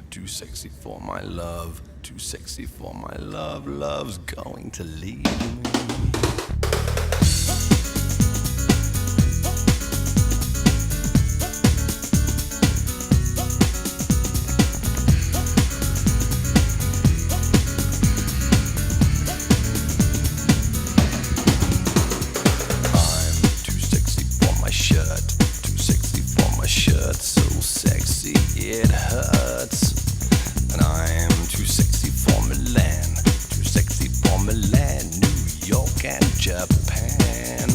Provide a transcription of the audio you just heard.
Too sexy for my love, too sexy for my love. Love's going to leave me. So sexy it hurts, and I'm too sexy for Milan, too sexy for Milan, New York and Japan.